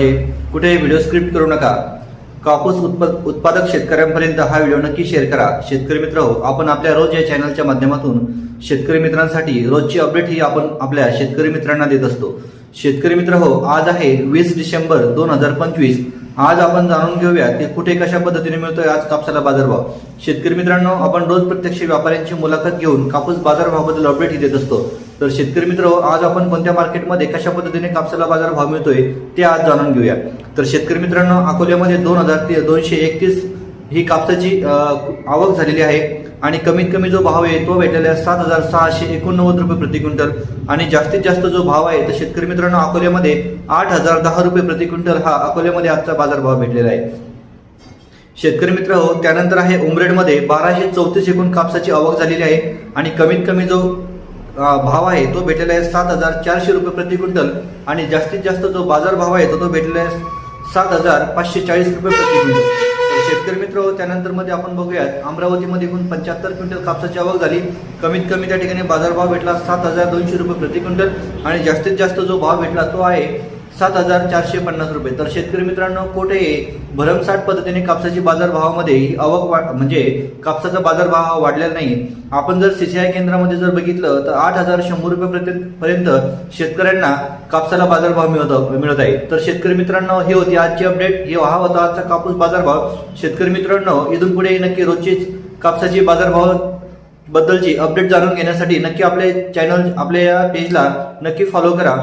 महत्त्वाचे, कुठेही video script करू नका। कापूस उत्पादक शेतकऱ्यांपर्यंत हा व्हिडिओ नक्की शेअर करा। शेतकरी मित्र हो, आपण आपल्या रोज या चॅनलच्या माध्यमातून शेतकरी मित्रांसाठी रोजची अपडेट ही आपण आपल्या शेतकरी मित्रांना देत असतो। शेतकरी मित्र हो, आज आहे 20 डिसेंबर 2025। आज आपण जाणून घेऊया की कुठे कशा पद्धतीने मिळतोय आज कापसाला बाजारभाव। शेतकरी मित्रांनो, आपण रोज प्रत्यक्ष व्यापाऱ्यांची मुलाखत घेऊन कापूस बाजारभावाबद्दल अपडेट ही देत असतो। तर शेतकरी मित्र हो, आज आपण कोणत्या मार्केटमध्ये कशा पद्धतीने कापसाला बाजारभाव मिळतोय ते आज जाणून घेऊया। तर शेतकरी मित्रांनो, अकोल्यामध्ये 231 ही कापसाची आवक झालेली आहे आणि कमीत कमी जो भाव आहे तो भेटलेला आहे 7,689 रुपये प्रति क्विंटल आणि जास्तीत जास्त जो भाव आहे तर शेतकरी मित्रांनो अकोल्यामध्ये 8,010 रुपये प्रति क्विंटल हा अकोल्यामध्ये आजचा बाजारभाव भेटलेला आहे। शेतकरी मित्र हो, त्यानंतर आहे उमरेडमध्ये 1234 एकूण कापसाची आवक झालेली आहे आणि कमीत कमी जो भाव आहे तो भेटलेला आहे 7,400 रुपये प्रति क्विंटल आणि जास्तीत जास्त जो बाजार भाव आहे तो भेटलेला आहे 7,540 रुपये प्रति क्विंटल। शेतकरी मित्र हो, त्यानंतर मध्ये आपण बघूयात अमरावतीमध्ये एकूण 75 क्विंटल कापसाची आवक झाली। कमीत कमी त्या ठिकाणी बाजारभाव भेटला 7,200 रुपये प्रति क्विंटल आणि जास्तीत जास्त जो भाव भेटला तो आहे 7,450 रुपये। तर शेतकरी मित्रांनो, कोठेही भरमसाठ पद्धतीने कापसाची बाजारभावामध्ये ही आवक म्हणजे कापसाचा बाजारभाव वाढलेला नाही। आपण जर CCI केंद्रामध्ये जर बघितलं तर 8,100 रुपये पर्यंत शेतकऱ्यांना कापसाला बाजारभाव मिळत आहे। तर शेतकरी मित्रांनो, ही होती आजची अपडेट, हा होता आजचा कापूस बाजारभाव। शेतकरी मित्रांनो, इथून पुढे नक्की रोजचीच कापसाची बाजारभाव बद्दलची अपडेट जाणून घेण्यासाठी नक्की आपले चॅनल आपल्या पेजला नक्की फॉलो करा।